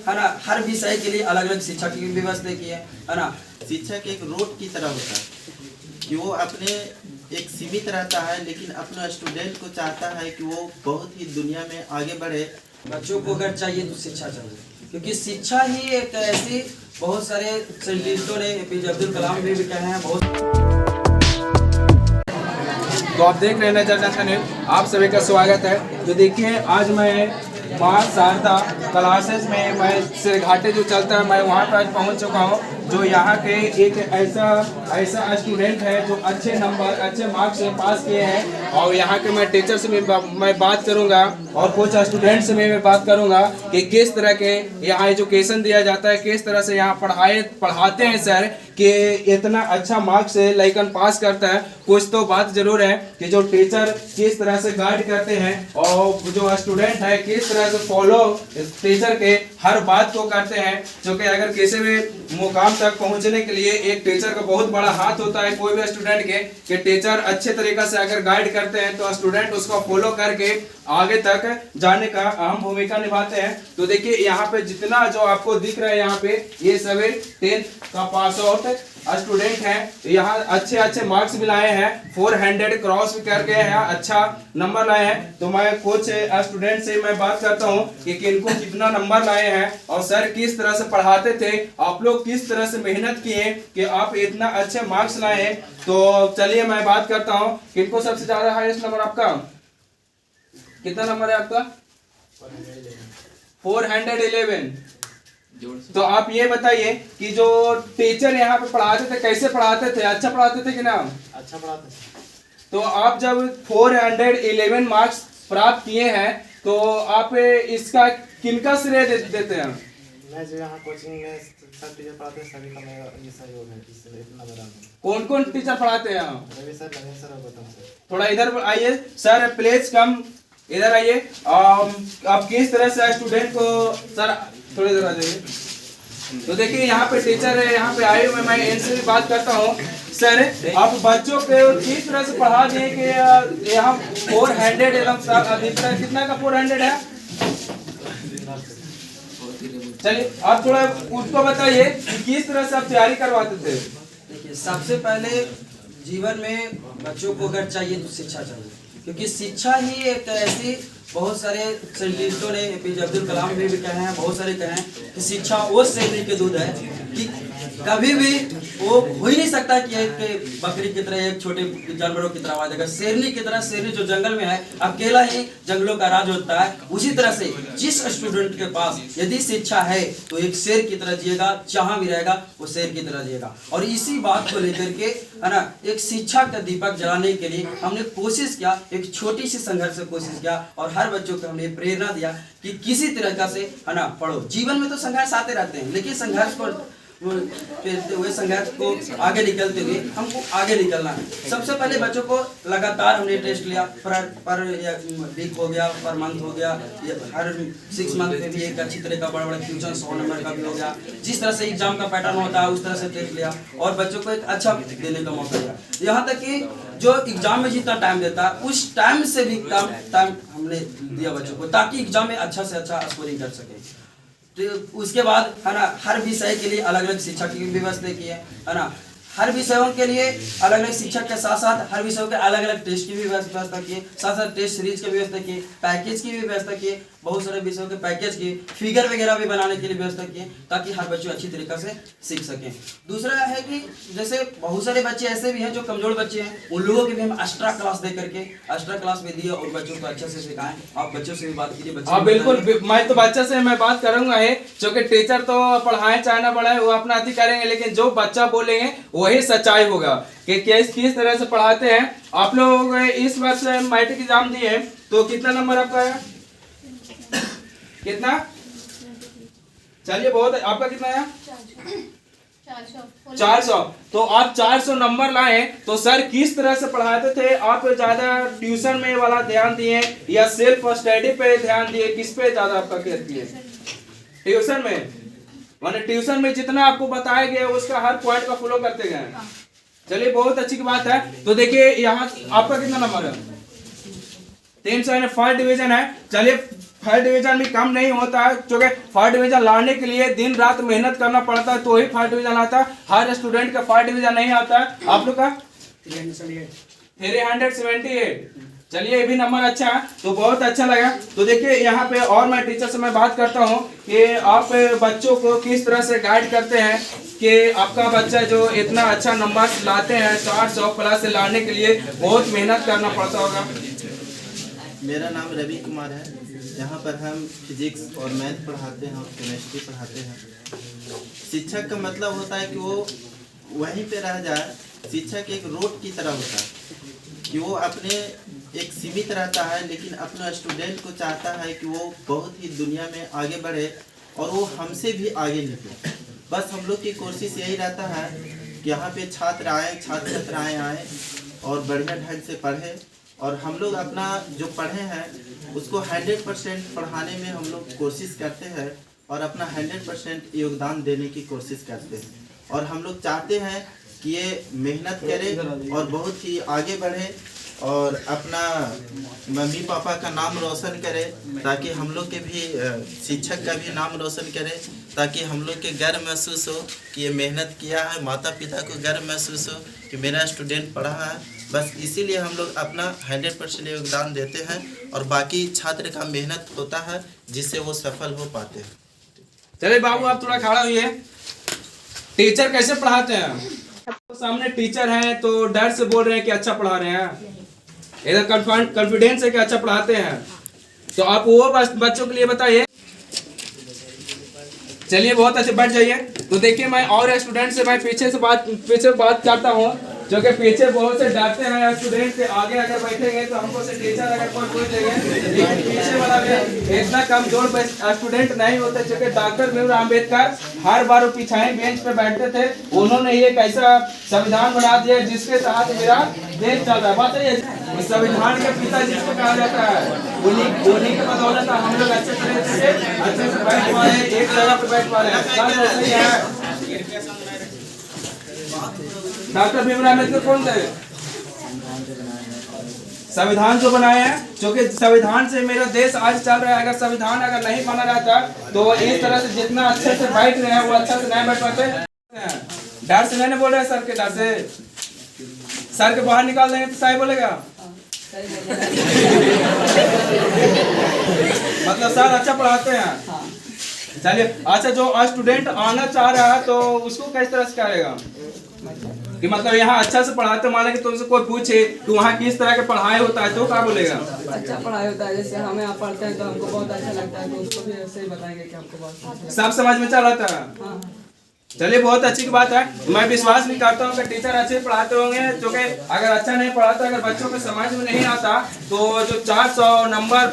है ना हर विषय के लिए अलग अलग शिक्षक की व्यवस्था की है ना। शिक्षक एक रोड की तरह होता है कि वो अपने एक सीमित रहता है, लेकिन अपने स्टूडेंट को चाहता है कि वो बहुत ही दुनिया में आगे बढ़े। बच्चों को अगर चाहिए तो शिक्षा चाहिए, क्योंकि शिक्षा ही एक ऐसी, बहुत सारे साइंटिस्टों ने APJ अब्दुल कलाम भी कहे हैं बहुत। तो आप देख रहे हैं नजर जंक्शन न्यूज़, आप सभी का स्वागत है। तो देखिए आज मैं माँ शारदा क्लासेस में मैं सिरघाटे जो चलता है मैं वहाँ पर आज पहुँच चुका हूँ, जो यहाँ के एक ऐसा स्टूडेंट है जो अच्छे नंबर अच्छे मार्क्स से पास किए हैं। और यहाँ के मैं टीचर से भी मैं बात करूँगा और कुछ स्टूडेंट से मैं बात करूँगा कि किस तरह के यहाँ एजुकेशन दिया जाता है, किस तरह से यहाँ पढ़ाते हैं सर कि इतना अच्छा मार्क्स से लड़कन पास करता है। कुछ तो बात जरूर है कि जो टीचर किस तरह से गाइड करते हैं और जो स्टूडेंट है किस तरह से फॉलो टीचर के हर बात को करते हैं, क्योंकि अगर किसी भी मुकाम तक पहुंचने के लिए एक टीचर का बहुत बड़ा हाथ होता है कोई भी स्टूडेंट के, कि टीचर अच्छे तरीके से अगर गाइड करते हैं तो स्टूडेंट उसको फॉलो करके आगे तक जाने का अहम भूमिका निभाते हैं। तो देखिए यहाँ पे जितना जो आपको दिख रहा है यहाँ पे ये सभी 10th का पास आउट स्टूडेंट हैं। यहाँ अच्छे मार्क्स भी लाए हैं, 400 क्रॉस भी करके हैं, अच्छा नंबर लाए हैं। तो मैं कुछ स्टूडेंट से मैं बात करता हूँ कि किनको कितना नंबर लाए हैं और सर किस तरह से पढ़ाते थे, आप लोग किस तरह से मेहनत किए कि आप इतना अच्छे मार्क्स लाए हैं। तो चलिए मैं बात करता हूँ किनको सबसे ज्यादा हाईएस्ट नंबर आपका कितना नंबर है आपका? 411। तो आप ये बताइए कि जो टीचर यहाँ पे पढ़ाते थे कैसे पढ़ाते थे, अच्छा पढ़ाते थे कि ना? अच्छा पढ़ाते थे। तो आप जब 411 मार्क्स प्राप्त किए हैं तो आप इसका किनका श्रेय देते हैं? मैं जो यहाँ कोचिंग में सब टीचर पढ़ाते हैं सभी का मेरा ये सहयोग है, इसलिए इतना बड़ा कौन कौन टीचर पढ़ाते हैं यहाँ? रवि सर, नवीन सर और गौतम सर। थोड़ा इधर आइए सर, प्लीज कम इधर आइए। आप किस तरह से स्टूडेंट को सर थोड़ी इधर आ जाइए। तो देखिए यहाँ पे टीचर है, यहाँ पे आए हुए मैं इनसे भी बात करता हूँ। सर आप बच्चों को किस तरह से पढ़ा दिए कि यहाँ 400 एकदम कितना का 400 है? चलिए आप थोड़ा उसको बताइए कि किस तरह से आप तैयारी करवाते थे। देखिए सबसे पहले जीवन में बच्चों को अगर चाहिए तो शिक्षा चाहिए, क्योंकि शिक्षा ही एक ऐसी, बहुत सारे साइंटिस्टों ने APJ अब्दुल कलाम भी कहे हैं, बहुत सारे कहे हैं कि शिक्षा वो शेरनी के दूध है कि कभी भी वो हो ही नहीं सकता कि एक बकरी की तरह एक छोटे जानवरों की तरह आवाज देगा। शेरनी की तरह, शेरनी जो जंगल में है अकेला ही जंगलों का राज होता है, उसी तरह से जिस स्टूडेंट के पास यदि शिक्षा है तो एक शेर की तरह जिएगा, जहां भी रहेगा वो शेर की तरह जिएगा। और इसी बात को लेकर के है ना एक शिक्षा का दीपक जलाने के लिए हमने कोशिश किया, एक छोटी सी संघर्ष से कोशिश किया और हर बच्चों को हमने प्रेरणा दिया कि किसी तरह से है ना पढ़ो। जीवन में तो संघर्ष आते रहते हैं, लेकिन संघर्ष को फेरते हुए, संघर्ष को आगे निकलते हुए हमको आगे निकलना है। सबसे पहले बच्चों को लगातार हमने टेस्ट लिया, पर वीक हो गया, पर मंथ हो गया, हर 6 मंथ में भी एक अच्छी तरह का बड़ा ट्यूशन 100 नंबर का भी हो गया। जिस तरह से एग्जाम का पैटर्न होता है उस तरह से टेस्ट लिया और बच्चों को एक अच्छा देने का मौका दिया। यहाँ तक कि जो एग्जाम में जितना टाइम देता है उस टाइम से भी कम टाइम हमने दिया बच्चों को, ताकि एग्जाम में अच्छा से अच्छा स्कोरिंग कर सके। तो उसके बाद है ना हर विषय के लिए अलग अलग शिक्षक की व्यवस्था की है ना। हर विषयों के लिए अलग अलग शिक्षक के साथ साथ हर विषयों के अलग अलग टेस्ट की भी व्यवस्था की, साथ साथ टेस्ट सीरीज की व्यवस्था की, पैकेज की भी व्यवस्था की, बहुत सारे विषयों के पैकेज की, फिगर वगैरह भी बनाने के लिए व्यवस्था की, ताकि हर बच्चे अच्छी तरीके से सीख सकें। दूसरा है कि जैसे बहुत सारे बच्चे ऐसे भी हैं जो कमजोर बच्चे हैं, उन लोगों के भी हम एक्स्ट्रा क्लास दे करके एक्स्ट्रा क्लास में दिए और बच्चों को अच्छे से सिखाएं। आप बच्चों से भी बात कीजिए। हाँ बिल्कुल, मैं तो बच्चा से मैं बात करूंगा है, क्योंकि टीचर तो पढ़ाए चाहे ना पढ़ाए वो अपना अति करेंगे, लेकिन जो बच्चा बोलेंगे वही सच्चाई होगा कि किस तरह से पढ़ाते हैं। आप लोग इस वर्ष मैट्रिक एग्जाम दिए तो कितना नंबर आपका है? कितना? चलिए बहुत, आपका कितना है? 400। तो आप 400 नंबर लाए, तो सर किस तरह से पढ़ाते थे? आप ज्यादा ट्यूशन में वाला ध्यान दिए या सेल्फ स्टडी पे ध्यान दिए, किस पे ज्यादा आपका केयर किए? ट्यूशन में, माने ट्यूशन में जितना आपको बताया गया उसका हर पॉइंट का फॉलो करते गए। चलिए बहुत अच्छी बात है। तो देखिए यहाँ आपका कितना नंबर है? 300 फर्स्ट डिवीजन है। चलिए फर्स्ट डिवीजन भी कम नहीं होता है, क्योंकि फर्स्ट डिवीजन लाने के लिए दिन रात मेहनत करना पड़ता है तो ही फर्स्ट डिवीजन आता है। हर स्टूडेंट का फर्स्ट डिवीजन नहीं आता है। आप लोग का 378। चलिए ये भी नंबर अच्छा है, तो बहुत अच्छा लगा। तो देखिए यहाँ पे और मैं टीचर से मैं बात करता हूँ कि आप बच्चों को किस तरह से गाइड करते हैं कि आपका बच्चा जो इतना अच्छा नंबर लाते हैं 400 प्लस से लाने के लिए बहुत मेहनत करना पड़ता होगा। मेरा नाम रवि कुमार है। यहाँ पर हम फिजिक्स और मैथ पढ़ाते हैं और केमिस्ट्री पढ़ाते हैं। शिक्षक का मतलब होता है कि वो वहीं पे रह जाए। शिक्षक एक रोड की तरह होता है कि वो अपने एक सीमित रहता है, लेकिन अपने स्टूडेंट को चाहता है कि वो बहुत ही दुनिया में आगे बढ़े और वो हमसे भी आगे निकले। बस हम लोग की कोशिश यही रहता है कि यहाँ पे छात्र छात्राएँ आए और बढ़िया ढंग से पढ़े और हम लोग अपना जो पढ़े हैं उसको 100% पढ़ाने में हम लोग कोशिश करते हैं और अपना 100% योगदान देने की कोशिश करते हैं। और हम लोग चाहते हैं कि ये मेहनत करे और बहुत ही आगे बढ़े और अपना मम्मी पापा का नाम रोशन करे, ताकि हम लोग के भी शिक्षक का भी नाम रोशन करे, ताकि हम लोग के गर्व महसूस हो कि ये मेहनत किया है, माता पिता को गर्व महसूस हो कि मेरा स्टूडेंट पढ़ा है। बस इसीलिए हम लोग अपना 100% योगदान देते हैं और बाकी छात्र का मेहनत होता है जिससे वो सफल हो पाते हैं। चलिए बाबू आप थोड़ा खड़ा हुई है। टीचर कैसे पढ़ाते हैं? सामने टीचर हैं तो डर से बोल रहे हैं कि अच्छा पढ़ा रहे हैं, इधर कॉन्फिडेंस है कि अच्छा पढ़ाते हैं, तो आप वो बच्चों के लिए बताइए। चलिए बहुत अच्छे, बैठ जाइए। तो देखिए मैं और स्टूडेंट से मैं पीछे बात करता हूँ, जो कि पीछे बहुत से डरते हैं स्टूडेंट से। आगे अगर बैठेंगे तो हमको से टीचर अगर कोई पूछ देंगे, लेकिन पीछे वाला में इतना कमजोर स्टूडेंट नहीं होते, क्योंकि डॉक्टर भीमराव अम्बेडकर हर बार वो पिछाई बेंच पे बैठते थे। उन्होंने ये कैसा संविधान बना दिया जिसके तहत मेरा देश चल रहा है। बात है संविधान के पिता जिसको कहा जाता है, उन्हीं के बदौलत हम लोग अच्छे से बैठ पा रहे हैं, एक जगह पे बैठ पा रहे हैं। सही है। डॉक्टर भीमराव अम्बेडकर कौन थे? संविधान जो बनाए हैं, क्योंकि संविधान से मेरा देश आज चल रहा है। अगर संविधान नहीं बना रहता तो इस तरह से जितना अच्छे से बैठ रहे हैं वो अच्छा से नहीं बैठ पाते। डर से नहीं बोल रहे सर के, डर से सर के बाहर निकाल देंगे तो सही बोलेगा। मतलब सर अच्छा पढ़ाते हैं। चलिए अच्छा, जो स्टूडेंट आना चाह रहा है तो उसको किस तरह से करेगा कि मतलब यहाँ अच्छा से पढ़ाते, माने कि तुमसे कोई पूछे कि वहाँ किस तरह के पढ़ाई होता है तो क्या बोलेगा? अच्छा पढ़ाई होता है, जैसे हमें यहाँ पढ़ते हैं तो हमको बहुत अच्छा लगता है, तो उसको भी ऐसे ही बताएंगे कि हमको बहुत अच्छा लगता है। सब समझ में चल रहा था? हाँ। चलिए बहुत अच्छी बात है। मैं विश्वास भी करता हूँ कि टीचर अच्छे पढ़ाते होंगे, क्योंकि अगर अच्छा नहीं पढ़ाता, अगर बच्चों को समझ में नहीं आता तो जो 400 नंबर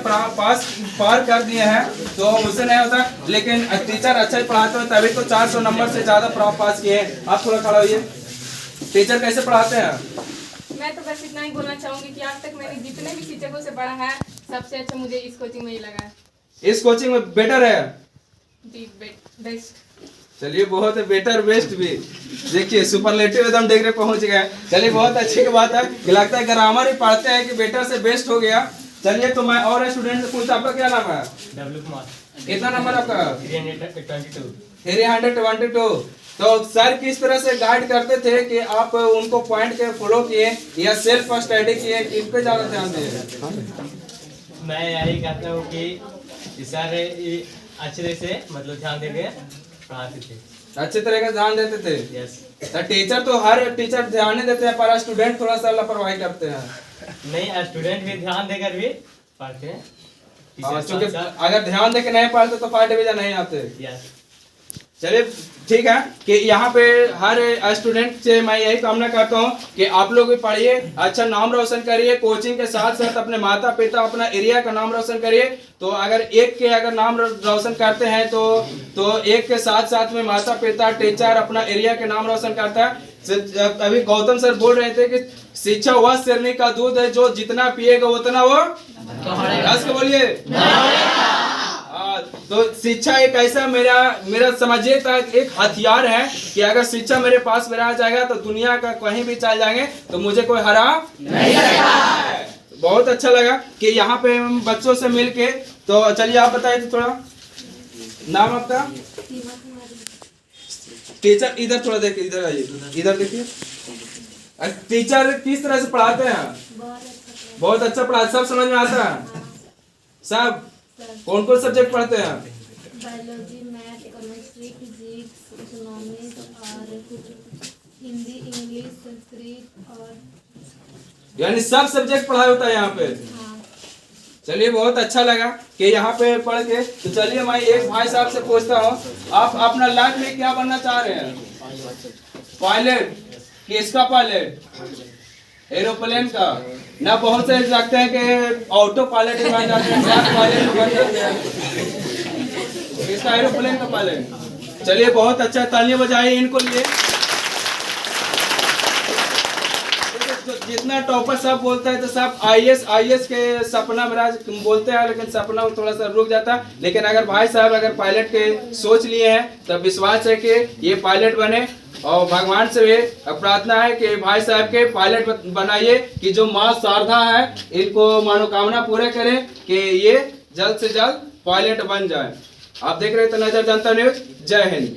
पार कर दिए हैं तो उससे नहीं होता। लेकिन टीचर अच्छा ही पढ़ाते हैं तभी तो 400 नंबर से ज्यादा पास किए हैं। आप थोड़ा खड़ा होइए। टीचर कैसे पढ़ाते हैं? मैं तो बस इतना ही बोलना चाहूंगी कि आज तक मैंने जितने भी शिक्षकों से पढ़ा है सबसे अच्छा मुझे इस कोचिंग में ही लगा है। इस कोचिंग में बेटर है? जी बेस्ट। चलिए बहुत बेटर बेस्ट भी, देखिए सुपरलेटिव एकदम डिग्री पहुंच गया। चलिए बहुत अच्छी की बात है कि लगता है ग्रामर ही पढ़ते हैं कि बेटर से बेस्ट हो गया। चलिए तो मैं और स्टूडेंट से पूछता, आपका क्या नाम है? डब्ल्यू कुमार। कितना नंबर आपका? 322। तो सर किस तरह से गाइड करते थे कि आप उनको पॉइंट के फॉलो किए या सेल्फ स्टडी किए, किन पे ज्यादा ध्यान दिए? मैं यही कहता हूँ कि सर अच्छे से मतलब ध्यान देके पढ़ाते थे, अच्छे तरह का ध्यान देते थे। यस। तो टीचर तो हर टीचर ध्यान नहीं देते हैं, पर स्टूडेंट थोड़ा सा लापरवाही करते हैं। नहीं, स्टूडेंट भी ध्यान देकर भी पढ़ते हैं। क्योंकि अगर ध्यान देके नहीं पढ़ते तो फर्स्ट डिवीजन नहीं आते। यस। चलिए ठीक है कि यहाँ पे हर स्टूडेंट से मैं यही कामना करता हूँ कि आप लोग भी पढ़िए, अच्छा नाम रोशन करिए, कोचिंग के साथ साथ अपने माता पिता अपना एरिया का नाम रोशन करिए। तो अगर एक के अगर नाम रोशन करते हैं तो एक के साथ साथ में माता पिता टीचर अपना एरिया के नाम रोशन करता है। अभी गौतम सर बोल रहे थे कि शिक्षा वह शेरनी का दूध है जो जितना पिएगा उतना वो बोलिए। तो शिक्षा एक ऐसा मेरा समझिए था एक हथियार है कि अगर शिक्षा मेरे पास में रह जाएगा तो दुनिया का कहीं भी चल जाएंगे तो मुझे कोई हरा नहीं सकता। बहुत अच्छा लगा कि यहाँ पे हम बच्चों से मिलके तो चलिए आप बताइए तो थोड़ा नाम आपका। टीचर इधर थोड़ा देखिए, इधर आइए, इधर देखिए। टीचर किस तरह से पढ़ाते हैं? बहुत अच्छा पढ़ाते, सब समझ में आता है सब? कौन कौन सब्जेक्ट पढ़ते हैं? Biology, math, chemistry, physics, economics और कुछ हिंदी, इंग्लिश, संस्कृत और यानी सब सब्जेक्ट पढ़ाई होता है यहाँ पे। हाँ। चलिए बहुत अच्छा लगा कि यहाँ पे पढ़ के। तो चलिए मैं एक भाई साहब से पूछता हूँ, आप अपना लाइफ में क्या बनना चाह रहे हैं? पायलट? किसका पायलट? एरोप्लेन का ना? बहुत से लगते हैं कि ऑटो पायलट बन जाते हैं, पायलट बन जाते हैं। किसका? एरोप्लेन का पायलट। चलिए बहुत अच्छा, तालियां बजाइए इनको लिए। जितना टॉपर सब बोलता है तो सब आईएएस के सपना मेरा बोलते हैं, लेकिन सपना थोड़ा सा रुक जाता है। लेकिन अगर भाई साहब अगर पायलट के सोच लिए हैं तब विश्वास है कि ये पायलट बने। और भगवान से भी प्रार्थना है कि भाई साहब के पायलट बनाइए, कि जो माँ शारदा है इनको मनोकामना पूरे करें कि ये जल्द से जल्द पायलट बन जाए। आप देख रहे थे नजर जनता न्यूज। जय हिंद।